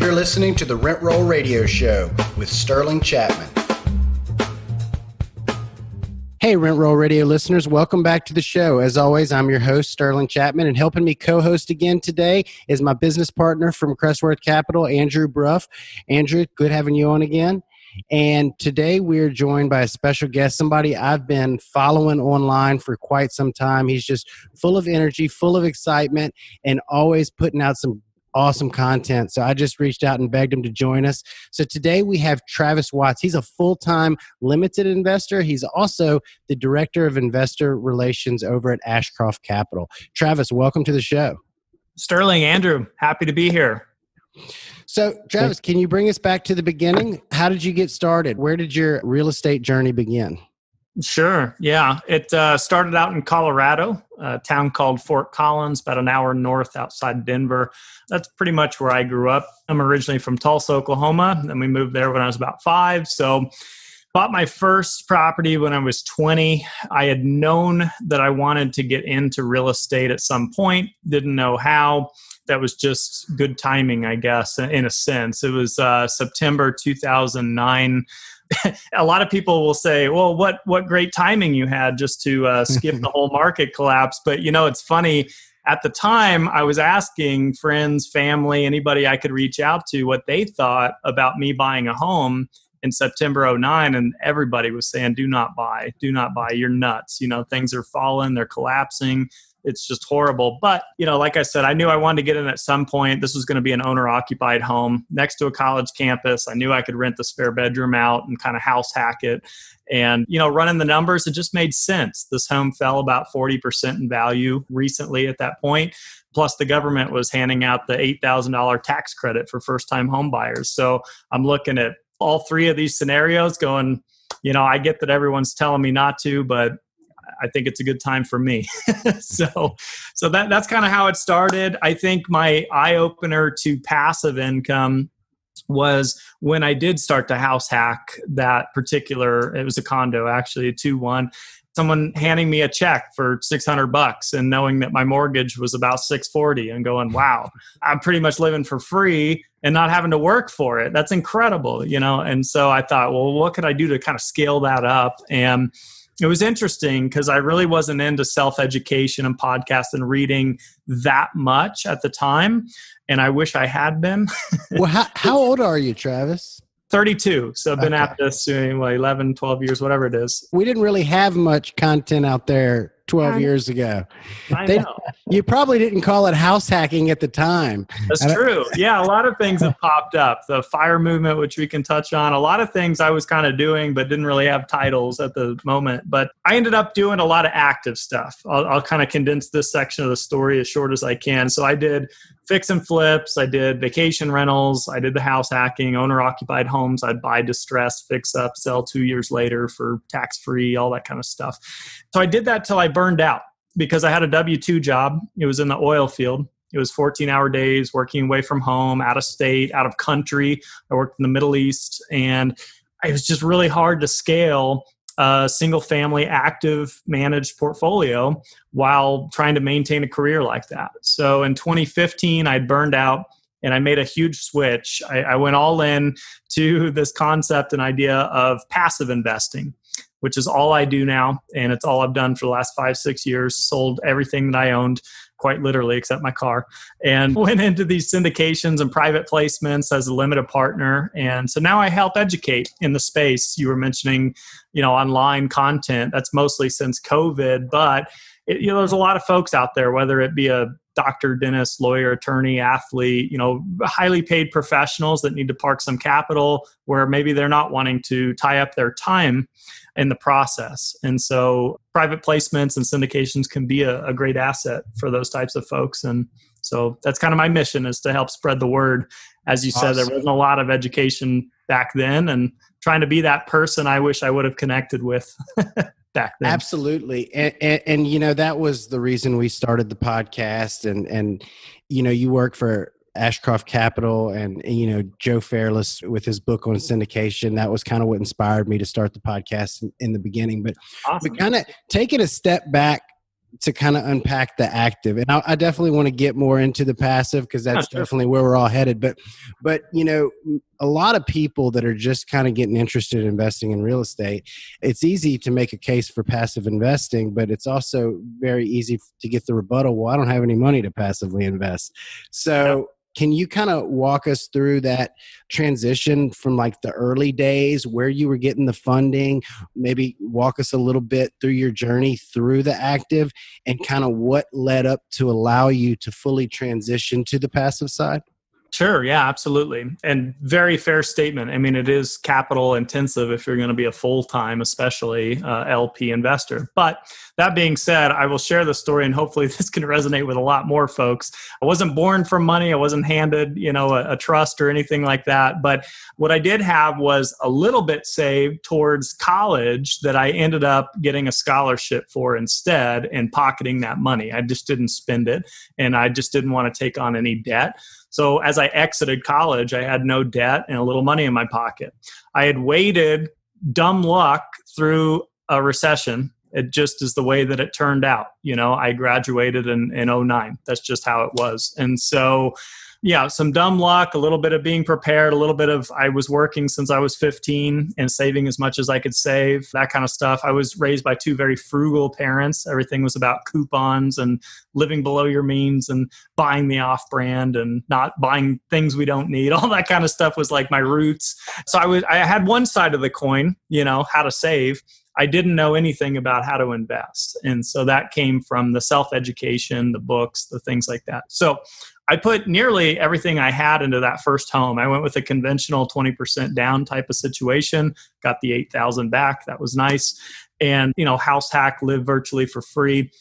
You're listening to the Rent Roll Radio Show with Sterling Chapman. Hey, Rent Roll Radio listeners, welcome back to the show. As always, I'm your host, Sterling Chapman, and helping me co-host again today is my business partner from Ashcroft Capital, Andrew Brough. Andrew, good having you on again. And today we're joined by a special guest, somebody I've been following online for quite some time. He's just full of energy, full of excitement, and always putting out some awesome content. So I just reached out and begged him to join us. So today we have Travis Watts. He's a full-time limited investor. He's also the Director of Investor Relations over at Ashcroft Capital. Travis, welcome to the show. Sterling, Andrew, happy to be here. So Travis, can you bring us back to the beginning? How did you get started? Where did your real estate journey begin? Sure. Yeah. It started out in Colorado, a town called Fort Collins, about an hour north outside Denver. That's pretty much where I grew up. I'm originally from Tulsa, Oklahoma, and we moved there when I was about 5. So bought my first property when I was 20. I had known that I wanted to get into real estate at some point, didn't know how. That was just good timing, I guess, in a sense. It was September 2009. A lot of people will say, well, what great timing you had just to skip the whole market collapse. But, it's funny. At the time, I was asking friends, family, anybody I could reach out to what they thought about me buying a home in September 2009. And everybody was saying, do not buy. You're nuts. Things are falling. They're collapsing. It's just horrible. But, like I said, I knew I wanted to get in at some point. This was going to be an owner-occupied home next to a college campus. I knew I could rent the spare bedroom out and kind of house hack it. And, running the numbers, it just made sense. This home fell about 40% in value recently at that point. Plus, the government was handing out the $8,000 tax credit for first-time home buyers. So I'm looking at all three of these scenarios going, I get that everyone's telling me not to, but I think it's a good time for me. So that's kind of how it started. I think my eye-opener to passive income was when I did start to house hack that particular, it was a condo actually, a 2-1, someone handing me a check for $600 and knowing that my mortgage was about $640 and going, wow, I'm pretty much living for free and not having to work for it. That's incredible, And so I thought, well, what could I do to kind of scale that up? And it was interesting because I really wasn't into self-education and podcasts and reading that much at the time. And I wish I had been. Well, how old are you, Travis? 32. So I've been at this 11, 12 years, whatever it is. We didn't really have much content out there 12 years ago. I know. You probably didn't call it house hacking at the time. That's true. Yeah, a lot of things have popped up. The FIRE movement, which we can touch on. A lot of things I was kind of doing, but didn't really have titles at the moment. But I ended up doing a lot of active stuff. I'll kind of condense this section of the story as short as I can. So I did fix and flips. I did vacation rentals. I did the house hacking, owner-occupied homes. I'd buy distressed, fix up, sell 2 years later for tax-free, all that kind of stuff. So I did that till I burned out because I had a W-2 job. It was in the oil field. It was 14-hour days, working away from home, out of state, out of country. I worked in the Middle East, and it was just really hard to scale a single-family, active, managed portfolio while trying to maintain a career like that. So in 2015, I burned out, and I made a huge switch. I went all in to this concept and idea of passive investing, which is all I do now. And it's all I've done for the last 5-6 years, sold everything that I owned, quite literally, except my car, and went into these syndications and private placements as a limited partner. And so now I help educate in the space. You were mentioning, online content. That's mostly since COVID, but there's a lot of folks out there, whether it be a doctor, dentist, lawyer, attorney, athlete, highly paid professionals that need to park some capital where maybe they're not wanting to tie up their time in the process. And so private placements and syndications can be a great asset for those types of folks. And so that's kind of my mission, is to help spread the word. As you said, there wasn't a lot of education back then, and trying to be that person I wish I would have connected with back then. Absolutely. And that was the reason we started the podcast. And you work for Ashcroft Capital and Joe Fairless with his book on syndication. That was kind of what inspired me to start the podcast in the beginning. But Awesome. we kind of taking a step back to kind of unpack the active. And I definitely want to get more into the passive because that's Sure. definitely where we're all headed. But a lot of people that are just kind of getting interested in investing in real estate, it's easy to make a case for passive investing, but it's also very easy to get the rebuttal. Well, I don't have any money to passively invest. So can you kind of walk us through that transition from like the early days where you were getting the funding, maybe walk us a little bit through your journey through the active and kind of what led up to allow you to fully transition to the passive side? Sure. Yeah, absolutely. And very fair statement. I mean, it is capital intensive if you're going to be a full-time, especially LP investor. But that being said, I will share the story and hopefully this can resonate with a lot more folks. I wasn't born from money. I wasn't handed, a trust or anything like that. But what I did have was a little bit saved towards college that I ended up getting a scholarship for instead and pocketing that money. I just didn't spend it and I just didn't want to take on any debt. So as I exited college, I had no debt and a little money in my pocket. I had waited dumb luck through a recession. It just is the way that it turned out. I graduated in 2009. That's just how it was. And so, yeah, some dumb luck, a little bit of being prepared, a little bit of I was working since I was 15 and saving as much as I could save, that kind of stuff. I was raised by two very frugal parents. Everything was about coupons and living below your means and buying the off-brand and not buying things we don't need. All that kind of stuff was like my roots. So I had one side of the coin, how to save. I didn't know anything about how to invest. And so that came from the self-education, the books, the things like that. So I put nearly everything I had into that first home. I went with a conventional 20% down type of situation, got the 8,000 back. That was nice. And, house hack, live virtually for free.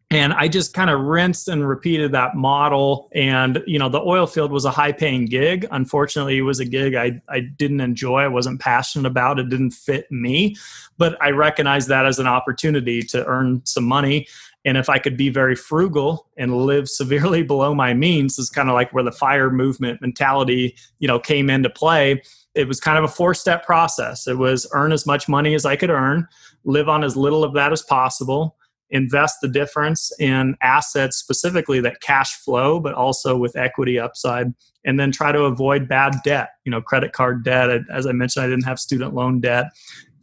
And I just kind of rinsed and repeated that model. And, the oil field was a high paying gig. Unfortunately, it was a gig I didn't enjoy. I wasn't passionate about. It didn't fit me. But I recognized that as an opportunity to earn some money. And if I could be very frugal and live severely below my means, is kind of like where the FIRE movement mentality, came into play. It was kind of a 4-step process. It was earn as much money as I could earn, live on as little of that as possible, invest the difference in assets specifically that cash flow, but also with equity upside, and then try to avoid bad debt, credit card debt. As I mentioned, I didn't have student loan debt,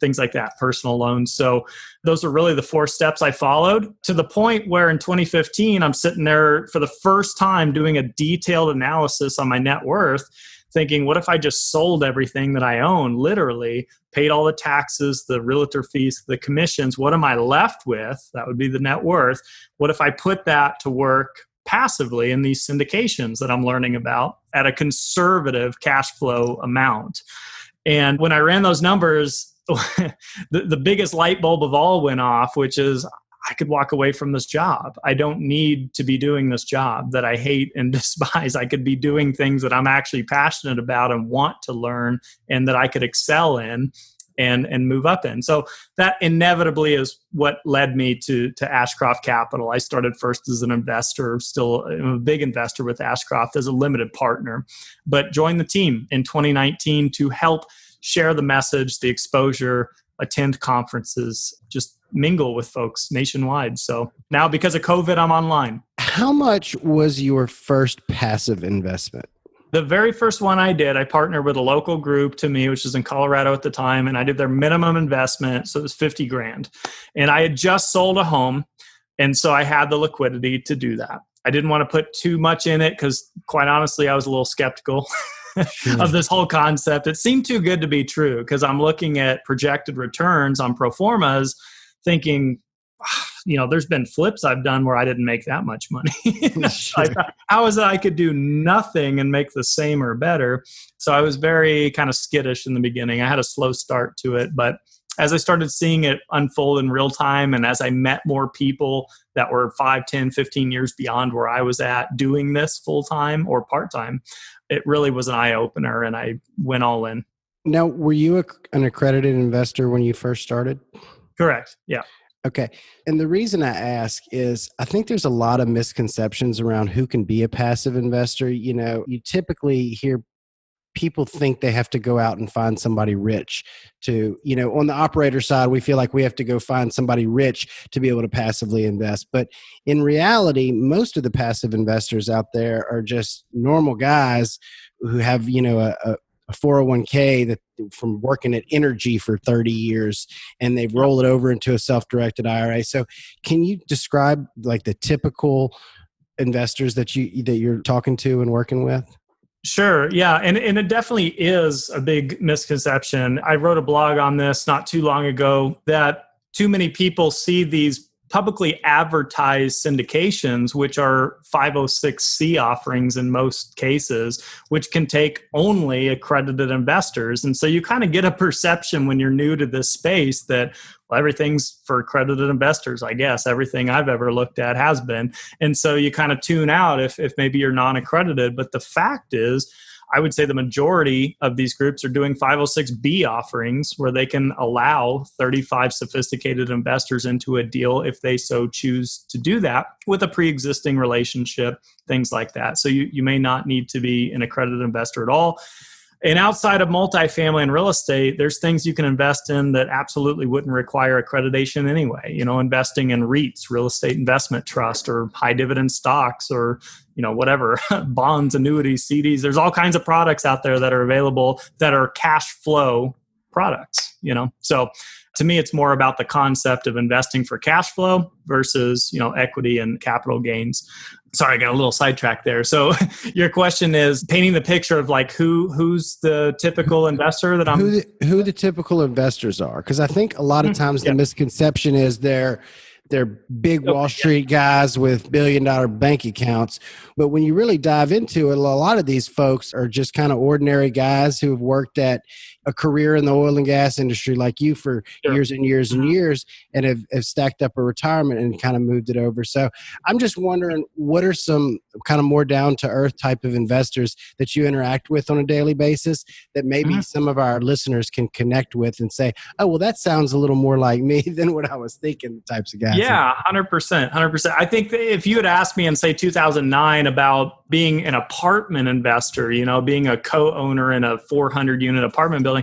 things like that, personal loans. So those are really the 4 steps I followed to the point where in 2015, I'm sitting there for the first time doing a detailed analysis on my net worth, thinking, what if I just sold everything that I own, literally paid all the taxes, the realtor fees, the commissions? What am I left with? That would be the net worth. What if I put that to work passively in these syndications that I'm learning about at a conservative cash flow amount? And when I ran those numbers, the biggest light bulb of all went off, which is I could walk away from this job. I don't need to be doing this job that I hate and despise. I could be doing things that I'm actually passionate about and want to learn and that I could excel in and move up in. So that inevitably is what led me to Ashcroft Capital. I started first as an investor, still a big investor with Ashcroft as a limited partner, but joined the team in 2019 to help share the message, the exposure, attend conferences, just mingle with folks nationwide. So now because of COVID, I'm online. How much was your first passive investment? The very first one I did, I partnered with a local group to me, which was in Colorado at the time, and I did their minimum investment. So it was 50 grand. And I had just sold a home. And so I had the liquidity to do that. I didn't want to put too much in it because quite honestly, I was a little skeptical of this whole concept. It seemed too good to be true because I'm looking at projected returns on pro formas thinking, there's been flips I've done where I didn't make that much money. So I thought, how is it I could do nothing and make the same or better? So I was very kind of skittish in the beginning. I had a slow start to it, but as I started seeing it unfold in real time and as I met more people that were 5, 10, 15 years beyond where I was at doing this full time or part time, it really was an eye opener and I went all in. Now, were you an accredited investor when you first started? Correct. Yeah. Okay. And the reason I ask is I think there's a lot of misconceptions around who can be a passive investor. You typically hear people think they have to go out and find somebody rich to, on the operator side, we feel like we have to go find somebody rich to be able to passively invest. But in reality, most of the passive investors out there are just normal guys who have, a 401k that from working at energy for 30 years, and they've rolled it over into a self-directed IRA. So can you describe like the typical investors that you're talking to and working with? Sure. Yeah. And it definitely is a big misconception. I wrote a blog on this not too long ago that too many people see these publicly advertised syndications, which are 506c offerings in most cases, which can take only accredited investors. And so you kind of get a perception when you're new to this space that, well, everything's for accredited investors, I guess. Everything I've ever looked at has been. And so you kind of tune out if maybe you're non-accredited. But the fact is, I would say the majority of these groups are doing 506B offerings where they can allow 35 sophisticated investors into a deal if they so choose to do that with a pre-existing relationship, things like that. So you may not need to be an accredited investor at all. And outside of multifamily and real estate, there's things you can invest in that absolutely wouldn't require accreditation anyway. Investing in REITs, real estate investment trust, or high dividend stocks, or whatever, bonds, annuities, CDs. There's all kinds of products out there that are available that are cash flow products. So to me, it's more about the concept of investing for cash flow versus equity and capital gains. Sorry, I got a little sidetracked there. So your question is painting the picture of like who's the typical investor that I'm... Who the typical investors are. Because I think a lot of times the misconception is they're big Wall Street guys with billion-dollar bank accounts. But when you really dive into it, a lot of these folks are just kind of ordinary guys who have worked at a career in the oil and gas industry like you for years and years and years, and have stacked up a retirement and kind of moved it over. So I'm just wondering, what are some kind of more down-to-earth type of investors that you interact with on a daily basis that maybe some of our listeners can connect with and say, oh, well, that sounds a little more like me than what I was thinking types of guys? Yeah, 100%. I think that if you had asked me in, say, 2009 about being an apartment investor, being a co-owner in a 400-unit apartment building,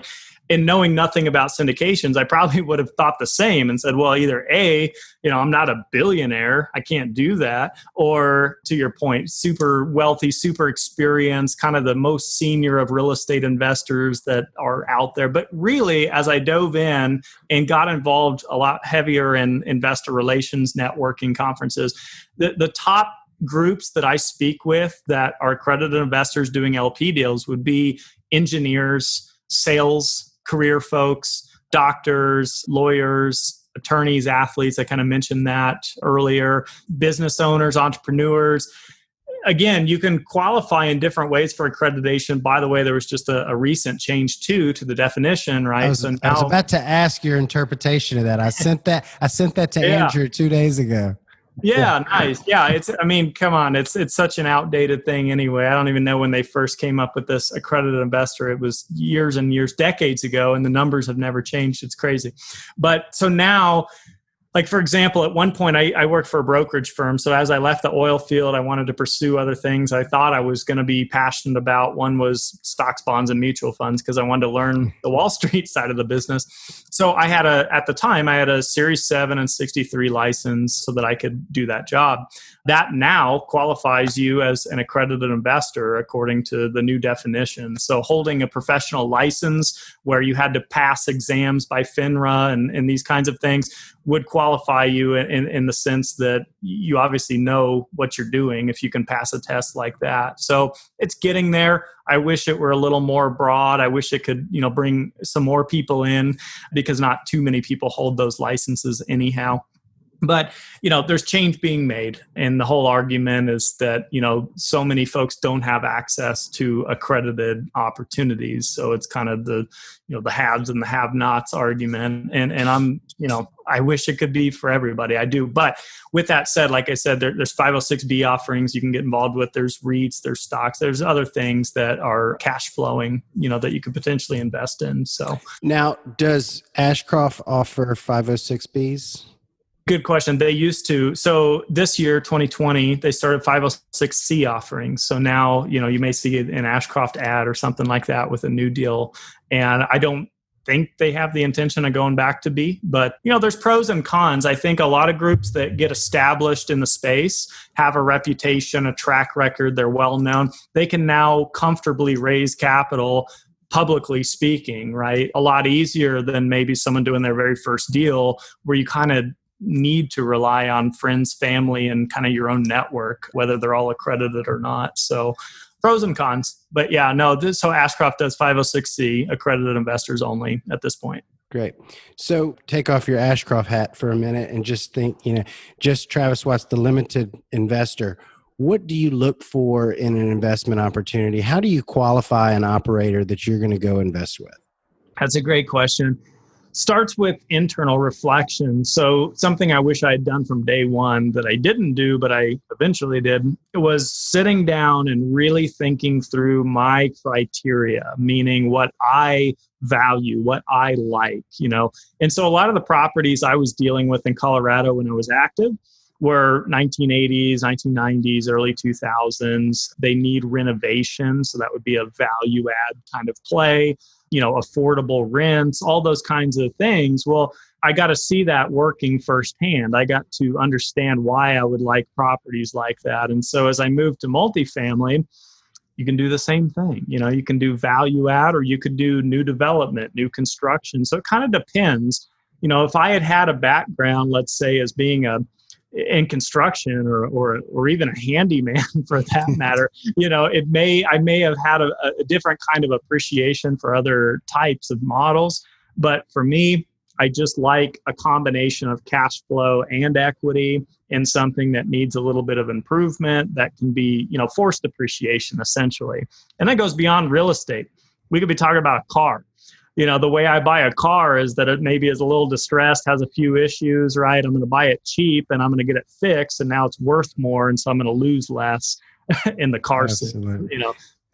and knowing nothing about syndications, I probably would have thought the same and said, well, either A, I'm not a billionaire, I can't do that, or to your point, super wealthy, super experienced, kind of the most senior of real estate investors that are out there. But really, as I dove in and got involved a lot heavier in investor relations, networking conferences, the top groups that I speak with that are accredited investors doing LP deals would be engineers, sales, career folks, doctors, lawyers, attorneys, athletes. I kind of mentioned that earlier, business owners, entrepreneurs. Again, you can qualify in different ways for accreditation. By the way, there was just a recent change to the definition, right? I was about to ask your interpretation of that. I sent that to Andrew 2 days ago. Yeah, nice. Yeah, come on. It's such an outdated thing anyway. I don't even know when they first came up with this accredited investor. It was years and years, decades ago, and the numbers have never changed. It's crazy. But so now, like, for example, at one point I worked for a brokerage firm. So as I left the oil field, I wanted to pursue other things I thought I was going to be passionate about. One was stocks, bonds, and mutual funds, because I wanted to learn the Wall Street side of the business. So at the time, I had a Series 7 and 63 license so that I could do that job. That now qualifies you as an accredited investor according to the new definition. So holding a professional license where you had to pass exams by FINRA and these kinds of things would qualify you in the sense that you obviously know what you're doing if you can pass a test like that. So it's getting there. I wish it were a little more broad. I wish it could, bring some more people in, because not too many people hold those licenses anyhow. But, there's change being made. And the whole argument is that, so many folks don't have access to accredited opportunities. So it's kind of the haves and the have-nots argument. And I'm, I wish it could be for everybody. I do. But with that said, like I said, there's 506B offerings you can get involved with. There's REITs, there's stocks, there's other things that are cash flowing, that you could potentially invest in. So now, does Ashcroft offer 506Bs? Good question. They used to. So this year, 2020, they started 506c offerings. So now, you may see an Ashcroft ad or something like that with a new deal. And I don't think they have the intention of going back to B, but there's pros and cons. I think a lot of groups that get established in the space have a reputation, a track record, they're well known. They can now comfortably raise capital, publicly speaking, right? A lot easier than maybe someone doing their very first deal where you kind of need to rely on friends, family, and kind of your own network, whether they're all accredited or not. So pros and cons. But yeah, no, so Ashcroft does 506c, accredited investors only at this point. Great. So take off your Ashcroft hat for a minute and just think, just Travis Watts, the limited investor. What do you look for in an investment opportunity? How do you qualify an operator that you're going to go invest with? That's a great question. Starts with internal reflection. So something I wish I had done from day one that I didn't do, but I eventually did, was sitting down and really thinking through my criteria, meaning what I value, what I like, And so a lot of the properties I was dealing with in Colorado when I was active were 1980s, 1990s, early 2000s. They need renovation. So that would be a value add kind of play. Affordable rents, all those kinds of things. Well, I got to see that working firsthand. I got to understand why I would like properties like that. And so as I moved to multifamily, you can do the same thing. You can do value add or you could do new development, new construction. So it kind of depends. If I had a background, let's say, as being in construction or even a handyman for that matter, I may have had a different kind of appreciation for other types of models. But for me, I just like a combination of cash flow and equity in something that needs a little bit of improvement that can be, forced appreciation essentially. And that goes beyond real estate. We could be talking about a car. The way I buy a car is that it maybe is a little distressed, has a few issues, right? I'm going to buy it cheap and I'm going to get it fixed and now it's worth more. And so I'm going to lose less in the car scene,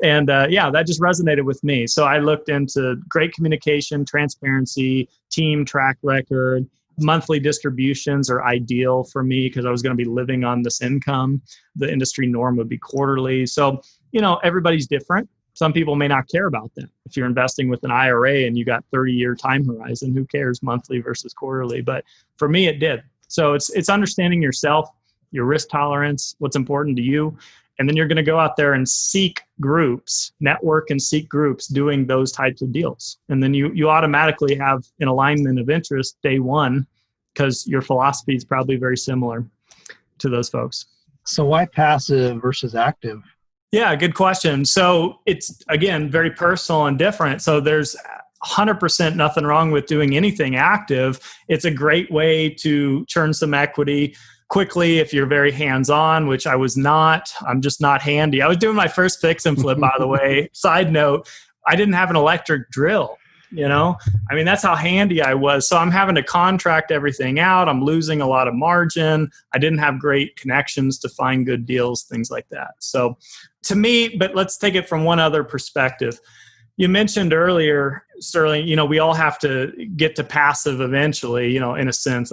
And that just resonated with me. So I looked into great communication, transparency, team track record. Monthly distributions are ideal for me because I was going to be living on this income. The industry norm would be quarterly. So, everybody's different. Some people may not care about that. If you're investing with an IRA and you got 30-year time horizon, who cares monthly versus quarterly? But for me, it did. So it's understanding yourself, your risk tolerance, what's important to you. And then you're going to go out there and seek groups, network and seek groups doing those types of deals. And then you automatically have an alignment of interest day one because your philosophy is probably very similar to those folks. So why passive versus active? Yeah, good question. So it's, again, very personal and different. So there's 100% nothing wrong with doing anything active. It's a great way to churn some equity quickly if you're very hands-on, which I was not. I'm just not handy. I was doing my first fix and flip, by the way. Side note, I didn't have an electric drill. That's how handy I was. So I'm having to contract everything out. I'm losing a lot of margin. I didn't have great connections to find good deals, things like that. So to me, but let's take it from one other perspective. You mentioned earlier, Sterling, we all have to get to passive eventually, in a sense,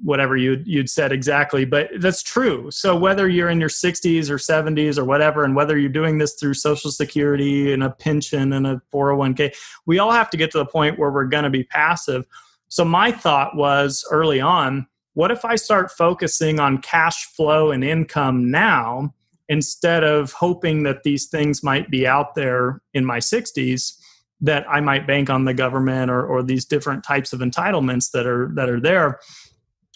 whatever you'd said exactly, but that's true. So whether you're in your 60s or 70s or whatever, and whether you're doing this through Social Security and a pension and a 401k, we all have to get to the point where we're going to be passive. So my thought was early on, what if I start focusing on cash flow and income now, instead of hoping that these things might be out there in my 60s, that I might bank on the government or these different types of entitlements that are there.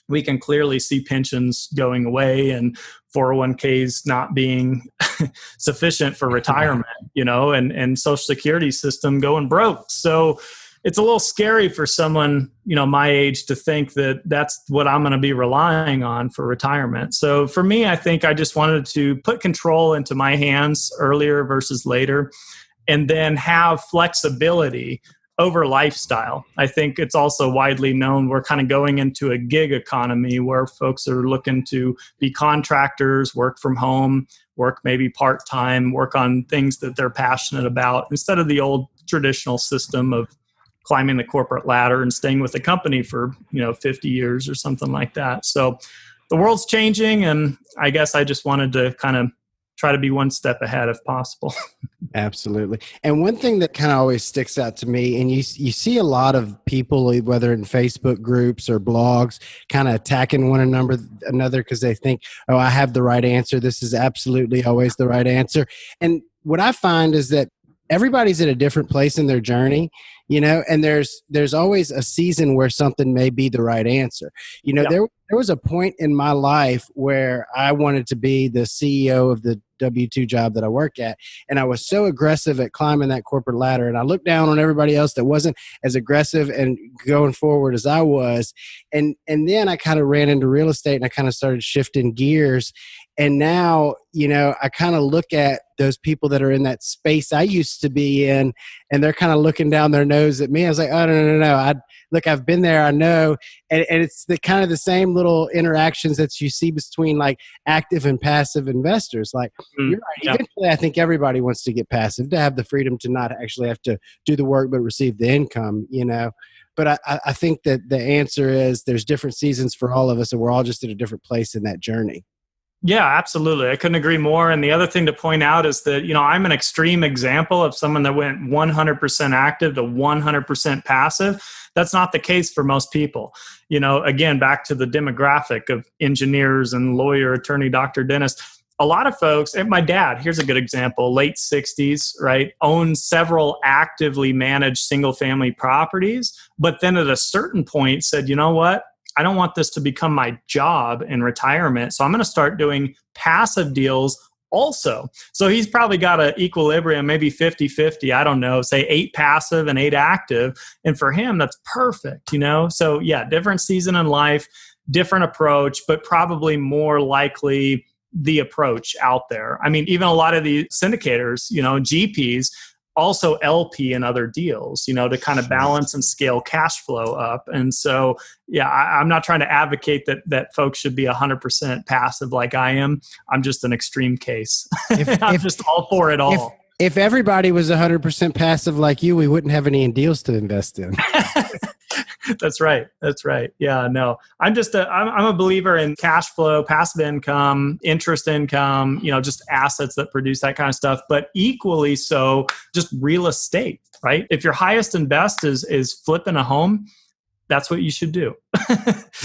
We can clearly see pensions going away and 401ks not being sufficient for retirement, and Social Security system going broke. So it's a little scary for someone, my age to think that that's what I'm going to be relying on for retirement. So for me, I think I just wanted to put control into my hands earlier versus later, and then have flexibility over lifestyle. I think it's also widely known we're kind of going into a gig economy where folks are looking to be contractors, work from home, work maybe part-time, work on things that they're passionate about, instead of the old traditional system of climbing the corporate ladder and staying with the company for, 50 years or something like that. So the world's changing, and I guess I just wanted to kind of try to be one step ahead if possible. Absolutely. And one thing that kind of always sticks out to me, and you see a lot of people, whether in Facebook groups or blogs, kind of attacking one another because they think, oh, I have the right answer. This is absolutely always the right answer. And what I find is that everybody's at a different place in their journey, and there's always a season where something may be the right answer. Yeah. There was a point in my life where I wanted to be the CEO of the W-2 job that I work at. And I was so aggressive at climbing that corporate ladder. And I looked down on everybody else that wasn't as aggressive and going forward as I was. And then I kind of ran into real estate and I kind of started shifting gears. And now, I kind of look at those people that are in that space I used to be in, and they're kind of looking down their nose at me. I was like, oh, no. I've been there. I know. And it's the kind of the same little interactions that you see between like active and passive investors. Like, you're right. Yeah. Eventually, I think everybody wants to get passive, to have the freedom to not actually have to do the work, but receive the income, But I think that the answer is there's different seasons for all of us, and we're all just at a different place in that journey. Yeah, absolutely. I couldn't agree more. And the other thing to point out is that, I'm an extreme example of someone that went 100% active to 100% passive. That's not the case for most people. Again, back to the demographic of engineers and lawyer, attorney, doctor, dentist. A lot of folks, and my dad, here's a good example, late 60s, right, owned several actively managed single family properties, but then at a certain point said, you know what? I don't want this to become my job in retirement. So I'm going to start doing passive deals also. So he's probably got an equilibrium, maybe 50-50, I don't know, say 8 passive and 8 active. And for him, that's perfect, So yeah, different season in life, different approach, but probably more likely the approach out there. I mean, even a lot of the syndicators, GPs, also LP in other deals, to kind of balance and scale cash flow up. And so, yeah, I'm not trying to advocate that folks should be 100% passive like I am. I'm just an extreme case. I'm just all for it all. If everybody was 100% passive like you, we wouldn't have any deals to invest in. That's right. Yeah, no, I'm a believer in cash flow, passive income, interest income, just assets that produce that kind of stuff, but equally so just real estate, right? If your highest and best is flipping a home, that's what you should do,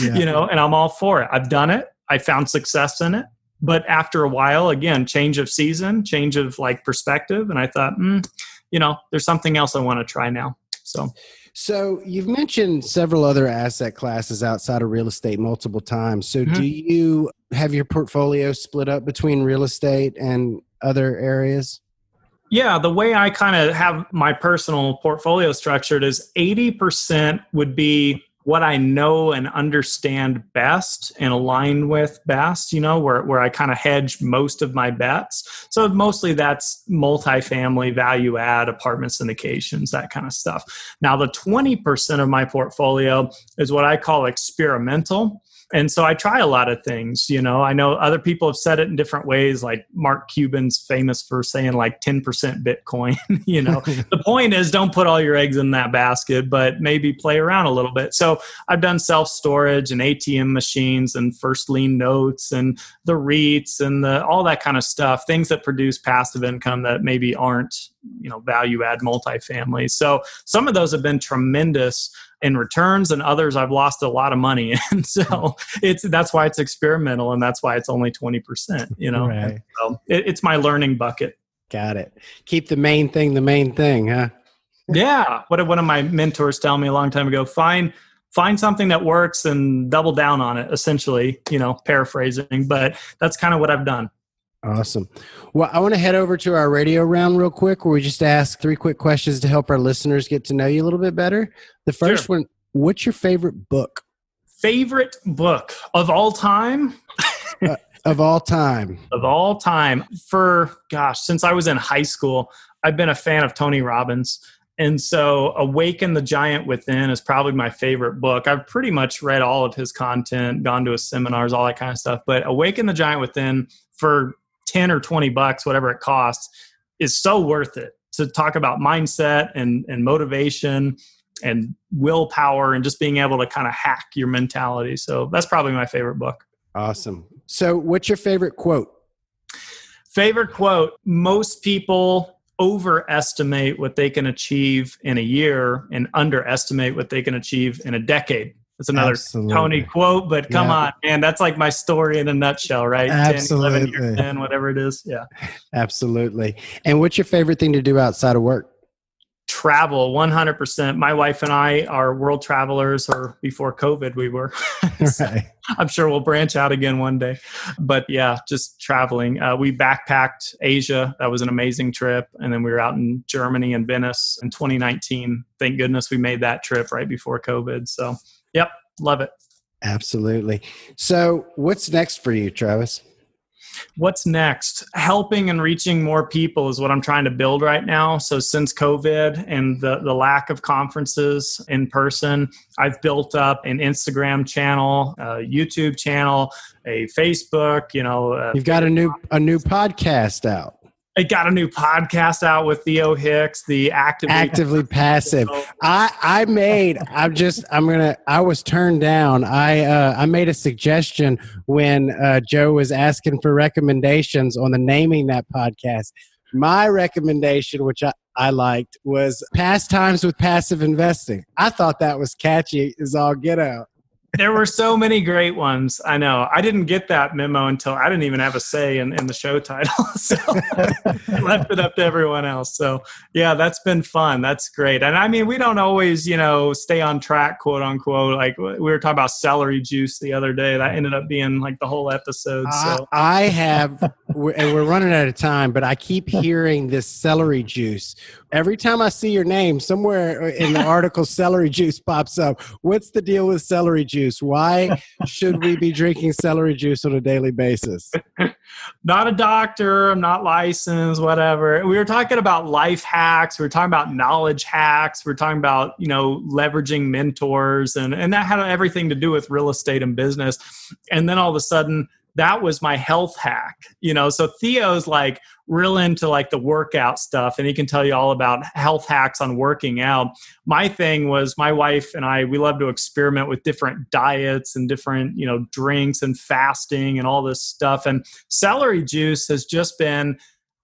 Yeah. and I'm all for it. I've done it. I found success in it. But after a while, again, change of season, change of like perspective. And I thought, there's something else I want to try now. So you've mentioned several other asset classes outside of real estate multiple times. So do you have your portfolio split up between real estate and other areas? Yeah, the way I kind of have my personal portfolio structured is 80% would be what I know and understand best and align with best, where I kind of hedge most of my bets. So mostly that's multifamily, value add, apartment syndications, that kind of stuff. Now the 20% of my portfolio is what I call experimental. And so I try a lot of things, I know other people have said it in different ways, like Mark Cuban's famous for saying like 10% Bitcoin, The point is don't put all your eggs in that basket, but maybe play around a little bit. So I've done self-storage and ATM machines and first lien notes and the REITs and all that kind of stuff, things that produce passive income that maybe aren't, value add multifamily. So some of those have been tremendous in returns, and others I've lost a lot of money in. So that's why it's experimental, and that's why it's only 20%. Right. So it's my learning bucket. Got it. Keep the main thing, huh? Yeah. What did one of my mentors tell me a long time ago? Find something that works and double down on it. Essentially, paraphrasing, but that's kind of what I've done. Awesome. Well, I want to head over to our radio round real quick, where we just ask 3 quick questions to help our listeners get to know you a little bit better. The first one, what's your favorite book? Favorite book of all time? Of all time. Of all time. Since I was in high school, I've been a fan of Tony Robbins. And so Awaken the Giant Within is probably my favorite book. I've pretty much read all of his content, gone to his seminars, all that kind of stuff. But Awaken the Giant Within for $10 or $20, whatever it costs, is so worth it to talk about mindset and motivation and willpower and just being able to kind of hack your mentality. So that's probably my favorite book. Awesome. So what's your favorite quote? Favorite quote: most people overestimate what they can achieve in a year and underestimate what they can achieve in a decade. It's another Tony quote, but come on, man, that's like my story in a nutshell, right? Absolutely. 10, 11 years, 10, whatever it is. Yeah. Absolutely. And what's your favorite thing to do outside of work? Travel, 100%. My wife and I are world travelers, or before COVID we were. So Right. I'm sure we'll branch out again one day. But yeah, just traveling. We backpacked Asia. That was an amazing trip. And then we were out in Germany and Venice in 2019. Thank goodness we made that trip right before COVID. So yep, love it. Absolutely. So what's next for you, Travis? What's next? Helping and reaching more people is what I'm trying to build right now. So since COVID and the lack of conferences in person, I've built up an Instagram channel, a YouTube channel, a Facebook, You've got a new podcast out. I got a new podcast out with Theo Hicks, the Actively Passive. I was turned down. I made a suggestion when Joe was asking for recommendations on the naming that podcast. My recommendation, which I liked, was Pastimes with Passive Investing. I thought that was catchy as all get out. There were so many great ones. I know. I didn't get that memo until I didn't even have a say in the show title. So I left it up to everyone else. So yeah, that's been fun. That's great. And I mean, we don't always, stay on track, quote unquote. Like we were talking about celery juice the other day. That ended up being like the whole episode. So I have, and we're running out of time, but I keep hearing this celery juice. Every time I see your name, somewhere in the article, celery juice pops up. What's the deal with celery juice? Why should we be drinking celery juice on a daily basis? Not a doctor. I'm not licensed, whatever. We were talking about life hacks. We were talking about knowledge hacks. We were talking about, leveraging mentors. And that had everything to do with real estate and business. And then all of a sudden, that was my health hack, so Theo's like real into like the workout stuff, and he can tell you all about health hacks on working out. My thing was my wife and I, we love to experiment with different diets and different, drinks and fasting and all this stuff. And celery juice has just been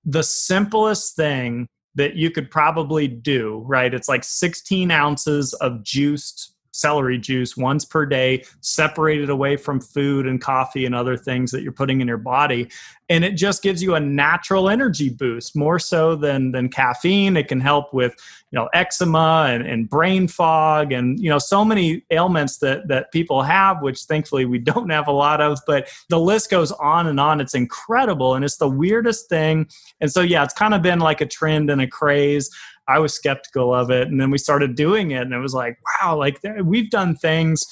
the simplest thing that you could probably do, right? It's like 16 ounces of juiced celery juice once per day, separated away from food and coffee and other things that you're putting in your body. And it just gives you a natural energy boost, more so than caffeine. It can help with, eczema and brain fog and, so many ailments that people have, which thankfully we don't have a lot of, but the list goes on and on. It's incredible. And it's the weirdest thing. And so, yeah, it's kind of been like a trend and a craze. I was skeptical of it. And then we started doing it. And it was like, wow, like we've done things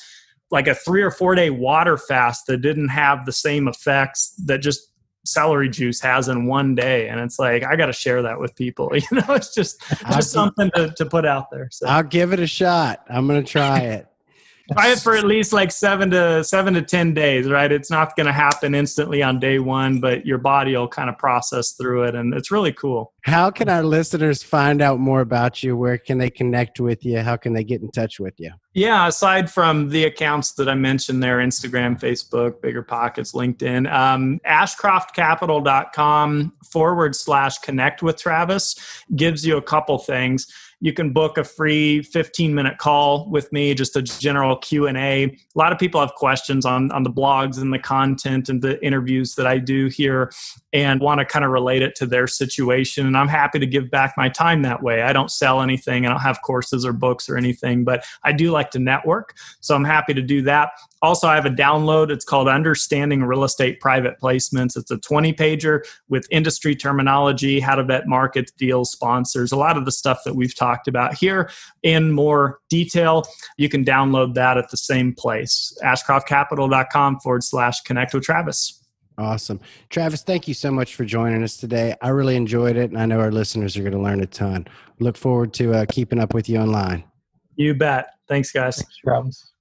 like a 3 or 4 day water fast that didn't have the same effects that just celery juice has in one day. And it's like, I got to share that with people. It's just something to put out there. So I'll give it a shot. I'm going to try it. Try it for at least like 7 to 10 days, right? It's not going to happen instantly on day one, but your body will kind of process through it. And it's really cool. How can our listeners find out more about you? Where can they connect with you? How can they get in touch with you? Yeah, aside from the accounts that I mentioned there, Instagram, Facebook, Bigger Pockets, LinkedIn, ashcroftcapital.com/connect with Travis gives you a couple things. You can book a free 15-minute call with me, just a general Q&A. A lot of people have questions on the blogs and the content and the interviews that I do here and want to kind of relate it to their situation. And I'm happy to give back my time that way. I don't sell anything. I don't have courses or books or anything, but I do like to network. So I'm happy to do that. Also, I have a download. It's called Understanding Real Estate Private Placements. It's a 20-pager with industry terminology, how to vet markets, deals, sponsors, a lot of the stuff that we've talked about here in more detail. You can download that at the same place, ashcroftcapital.com/connect with Travis. Awesome. Travis, thank you so much for joining us today. I really enjoyed it, and I know our listeners are going to learn a ton. Look forward to keeping up with you online. You bet. Thanks, guys. Thanks, Travis.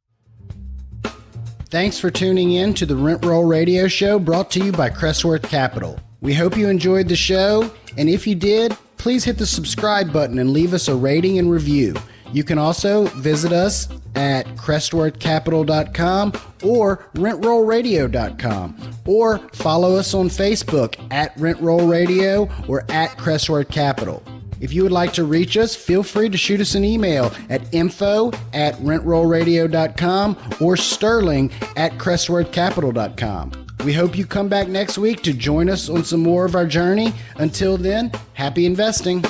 Thanks for tuning in to the Rent Roll Radio Show brought to you by Crestworth Capital. We hope you enjoyed the show, and if you did, please hit the subscribe button and leave us a rating and review. You can also visit us at crestworthcapital.com or rentrollradio.com, or follow us on Facebook at Rentroll Radio or at Crestworth Capital. If you would like to reach us, feel free to shoot us an email at info@rentrollradio.com or sterling@crestworthcapital.com. We hope you come back next week to join us on some more of our journey. Until then, happy investing.